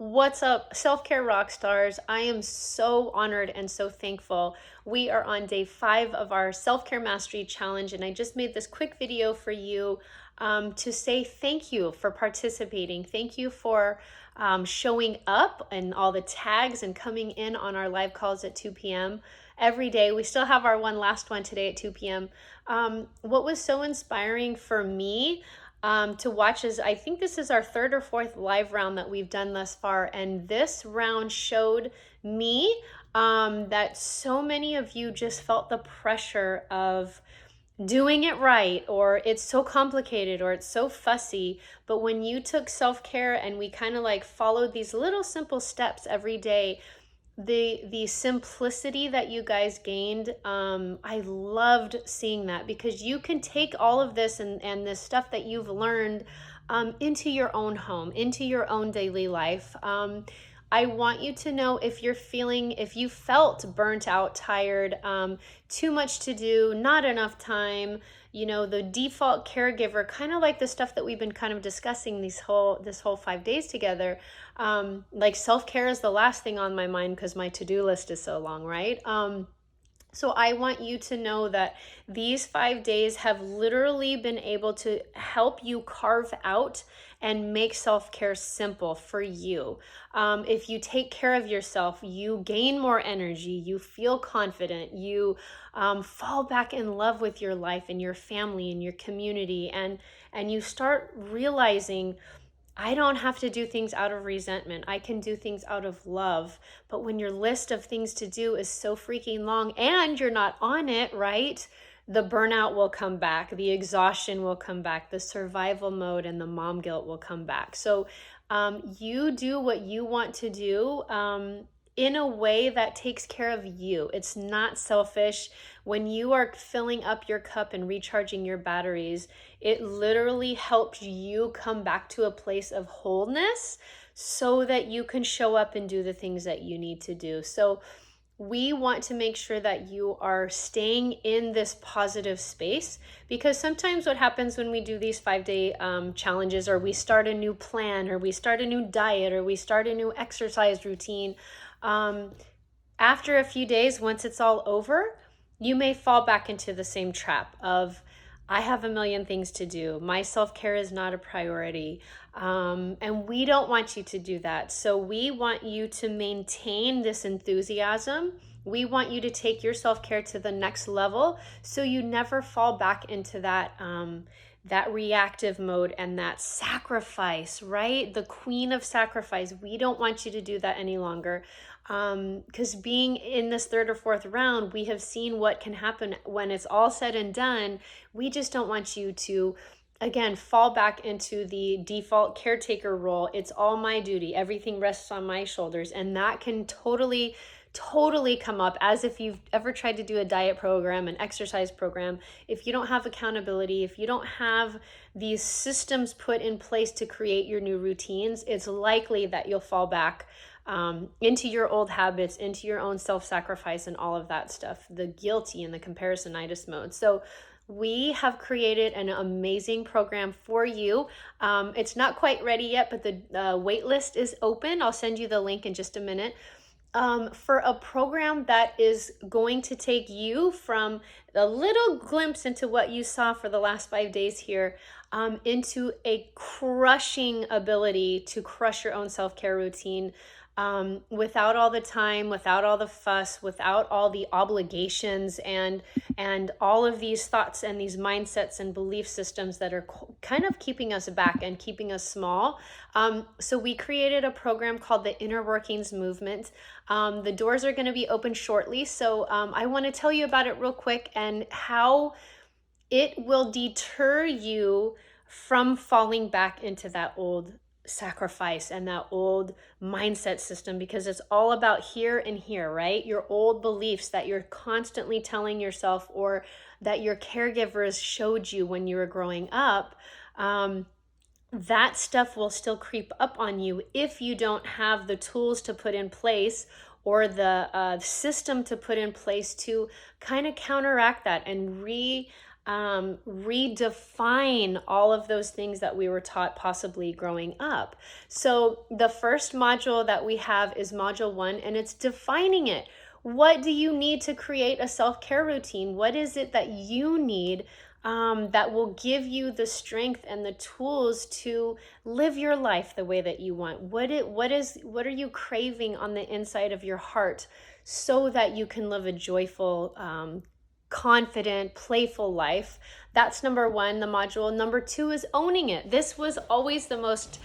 What's up, self-care rock stars? I am so honored and so thankful. We are on day 5 of our self-care mastery challenge, and I just made this quick video for you to say thank you for participating. Thank you for showing up and all the tags and coming in on our live calls at 2 p.m. every day. We still have our last one today at 2 p.m. What was so inspiring for me to watch is I think this is our third or fourth live round that we've done thus far. And this round showed me that so many of you just felt the pressure of doing it right, or it's so complicated, or it's so fussy. But when you took self-care and we kind of like followed these little simple steps every day, the simplicity that you guys gained, I loved seeing that, because you can take all of this and this stuff that you've learned into your own home, into your own daily life. I want you to know, if you felt burnt out, tired, too much to do, not enough time, the default caregiver, kind of like the stuff that we've been kind of discussing this whole 5 days together. Like self-care is the last thing on my mind because my to-do list is so long, right? So I want you to know that these 5 days have literally been able to help you carve out and make self-care simple for you. If you take care of yourself, you gain more energy, you feel confident, you fall back in love with your life and your family and your community, and you start realizing, I don't have to do things out of resentment. I can do things out of love. But when your list of things to do is so freaking long and you're not on it, right? The burnout will come back, the exhaustion will come back, the survival mode and the mom guilt will come back. So you do what you want to do in a way that takes care of you. It's not selfish. When you are filling up your cup and recharging your batteries, it literally helps you come back to a place of wholeness so that you can show up and do the things that you need to do. So we want to make sure that you are staying in this positive space, because sometimes what happens when we do these 5 day challenges, or we start a new plan, or we start a new diet, or we start a new exercise routine, after a few days, once it's all over, you may fall back into the same trap of, I have a million things to do. My self-care is not a priority. And we don't want you to do that. So we want you to maintain this enthusiasm. We want you to take your self-care to the next level so you never fall back into that reactive mode and that sacrifice, right? The queen of sacrifice. We don't want you to do that any longer. Because being in this third or fourth round, we have seen what can happen when it's all said and done. We just don't want you to, again, fall back into the default caretaker role. It's all my duty. Everything rests on my shoulders. And that can totally come up, as if you've ever tried to do a diet program, an exercise program. If you don't have accountability, if you don't have these systems put in place to create your new routines, it's likely that you'll fall back into your old habits, into your own self-sacrifice and all of that stuff, the guilty and the comparisonitis mode. So we have created an amazing program for you. It's not quite ready yet, but the wait list is open. I'll send you the link in just a minute. For a program that is going to take you from a little glimpse into what you saw for the last 5 days here, into a crushing ability to crush your own self-care routine, without all the time, without all the fuss, without all the obligations and all of these thoughts and these mindsets and belief systems that are kind of keeping us back and keeping us small. So we created a program called the Inner Workings Movement. The doors are going to be open shortly. So I want to tell you about it real quick and how it will deter you from falling back into that old sacrifice and that old mindset system, because it's all about here and here, right? Your old beliefs that you're constantly telling yourself, or that your caregivers showed you when you were growing up. That stuff will still creep up on you if you don't have the tools to put in place, or the system to put in place to kind of counteract that and redefine all of those things that we were taught possibly growing up. So the first module that we have is module 1, and it's defining it. What do you need to create a self-care routine? What is it that you need that will give you the strength and the tools to live your life the way that you want? What are you craving on the inside of your heart so that you can live a joyful, confident, playful life? That's number 1, the module. Number 2 is owning it. This was always the most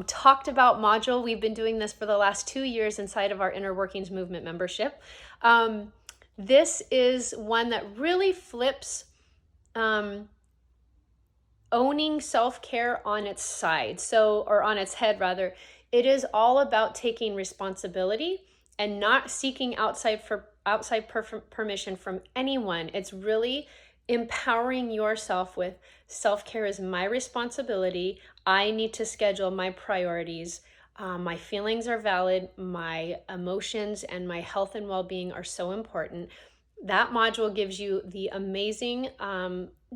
talked about module. We've been doing this for the last 2 years inside of our Inner Workings Movement membership. This is one that really flips owning self-care on its side. Or on its head rather. It is all about taking responsibility and not seeking outside permission from anyone. It's really empowering yourself with self-care is my responsibility. I need to schedule my priorities. My feelings are valid. My emotions and my health and well-being are so important. That module gives you the amazing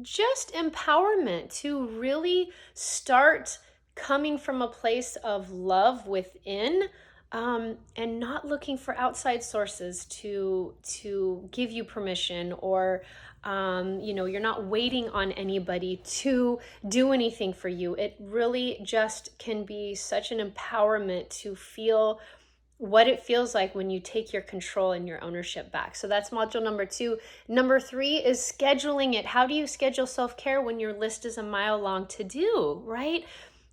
just empowerment to really start coming from a place of love within, and not looking for outside sources to give you permission, or you're not waiting on anybody to do anything for you. It really just can be such an empowerment to feel what it feels like when you take your control and your ownership back. So that's module number 2. Number 3 is scheduling it. How do you schedule self-care when your list is a mile long to do, right?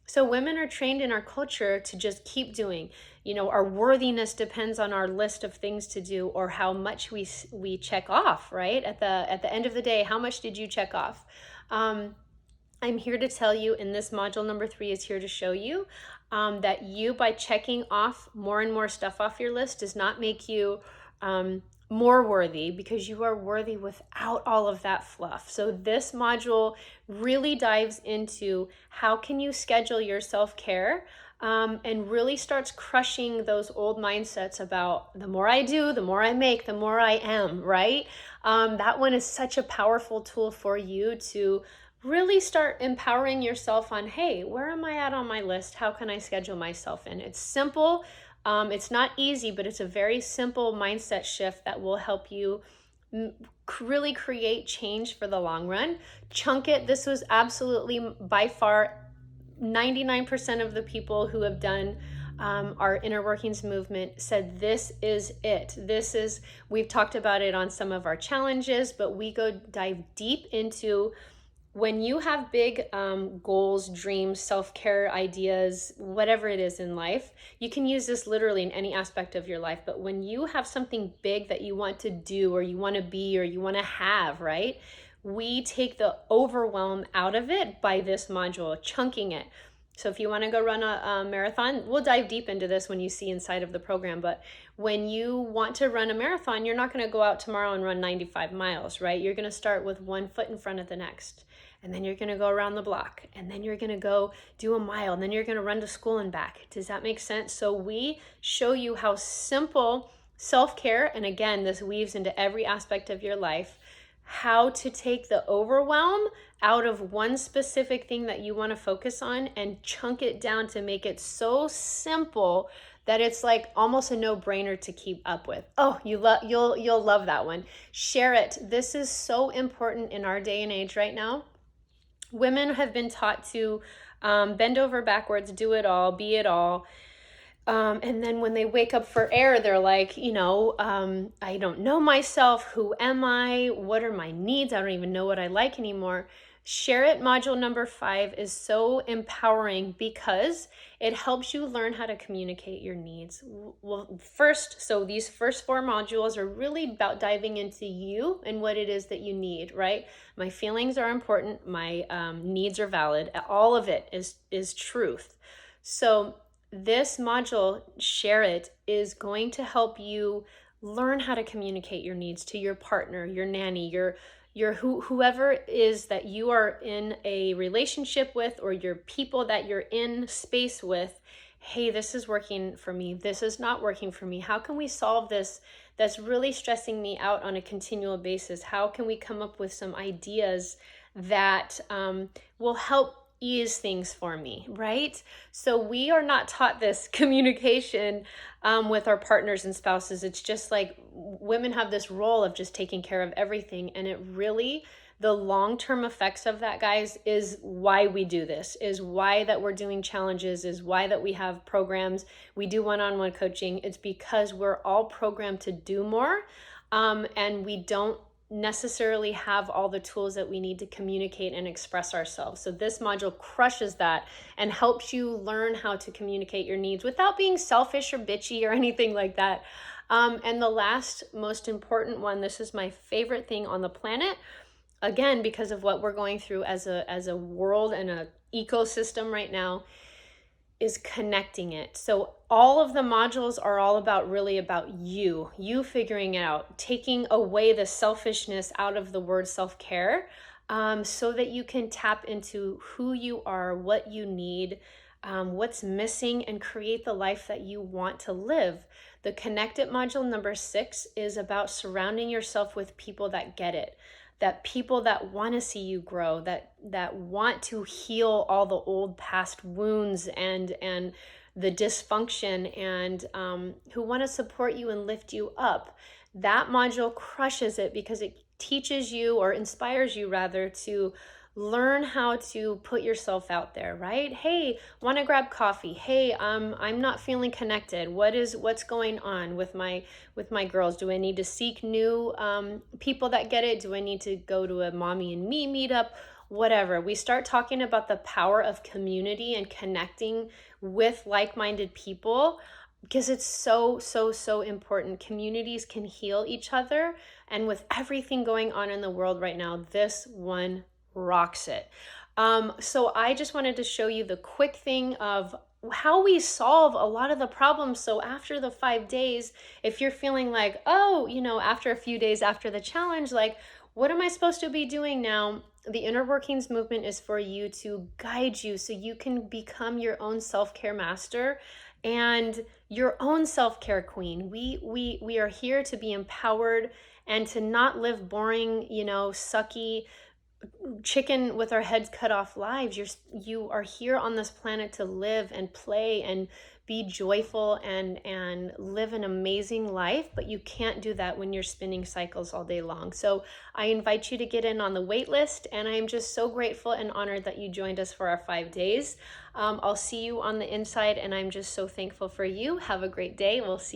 So women are trained in our culture to just keep doing. Our worthiness depends on our list of things to do, or how much we check off, right? At the end of the day, how much did you check off? I'm here to tell you, and this module number 3 is here to show you that you, by checking off more and more stuff off your list, does not make you more worthy, because you are worthy without all of that fluff. So this module really dives into how can you schedule your self-care, and really starts crushing those old mindsets about the more I do, the more I make, the more I am, right? That one is such a powerful tool for you to really start empowering yourself on, hey, where am I at on my list? How can I schedule myself in? It's simple. It's not easy, but it's a very simple mindset shift that will help you really create change for the long run. Chunk it. This was absolutely by far 99% of the people who have done our Inner Workings movement said this is it. We've talked about it on some of our challenges, but we go dive deep into when you have big goals, dreams, self-care ideas, whatever it is in life. You can use this literally in any aspect of your life, but when you have something big that you want to do, or you want to be, or you want to have, right? We take the overwhelm out of it by this module, chunking it. So if you want to go run a marathon, we'll dive deep into this when you see inside of the program. But when you want to run a marathon, you're not going to go out tomorrow and run 95 miles, right? You're going to start with one foot in front of the next. And then you're going to go around the block. And then you're going to go do a mile. And then you're going to run to school and back. Does that make sense? So we show you how simple self-care, and again, this weaves into every aspect of your life, how to take the overwhelm out of one specific thing that you want to focus on and chunk it down to make it so simple that it's like almost a no-brainer to keep up with. Oh, you'll love that one. Share it. This is so important in our day and age right now. Women have been taught to bend over backwards, do it all, be it all. And then when they wake up for air, they're like, I don't know myself. Who am I? What are my needs? I don't even know what I like anymore. Share It module number 5 is so empowering because it helps you learn how to communicate your needs. Well, so these first 4 modules are really about diving into you and what it is that you need, right? My feelings are important. My needs are valid. All of it is truth. So this module, Share It, is going to help you learn how to communicate your needs to your partner, your nanny, your whoever it is that you are in a relationship with, or your people that you're in space with. hey, this is working for me, this is not working for me, how can we solve this that's really stressing me out on a continual basis? How can we come up with some ideas that will help ease things for me, right? So we are not taught this communication with our partners and spouses. It's just like women have this role of just taking care of everything, and it really, the long-term effects of that, guys, is why we do this, is why that we're doing challenges, is why that we have programs, we do one-on-one coaching. It's because we're all programmed to do more, and we don't necessarily have all the tools that we need to communicate and express ourselves. So this module crushes that and helps you learn how to communicate your needs without being selfish or bitchy or anything like that. And the last most important one, this is my favorite thing on the planet, again, because of what we're going through as a world and a ecosystem right now, is connecting it. So all of the modules are all about, really about you figuring it out, taking away the selfishness out of the word self-care, so that you can tap into who you are, what you need, what's missing, and create the life that you want to live. The Connect It module number 6 is about surrounding yourself with people that get it, that people that want to see you grow, that want to heal all the old past wounds and the dysfunction, and who want to support you and lift you up. That module crushes it because it teaches you, or inspires you rather, to learn how to put yourself out there, right? Hey, want to grab coffee? Hey, I'm not feeling connected. What's going on with my girls? Do I need to seek new people that get it? Do I need to go to a mommy and me meetup? Whatever. We start talking about the power of community and connecting with like-minded people, because it's so important. Communities can heal each other, and with everything going on in the world right now, this one rocks it. So I just wanted to show you the quick thing of how we solve a lot of the problems. So after the 5 days, if you're feeling like, oh, after a few days after the challenge, like, what am I supposed to be doing now? The Inner Workings movement is for you, to guide you so you can become your own self-care master and your own self-care queen. We are here to be empowered and to not live boring, sucky, chicken with our heads cut off lives. You are here on this planet to live and play and be joyful and live an amazing life, but you can't do that when you're spinning cycles all day long. So I invite you to get in on the wait list, and I'm just so grateful and honored that you joined us for our 5 days. I'll see you on the inside, and I'm just so thankful for you. Have a great day. We'll see you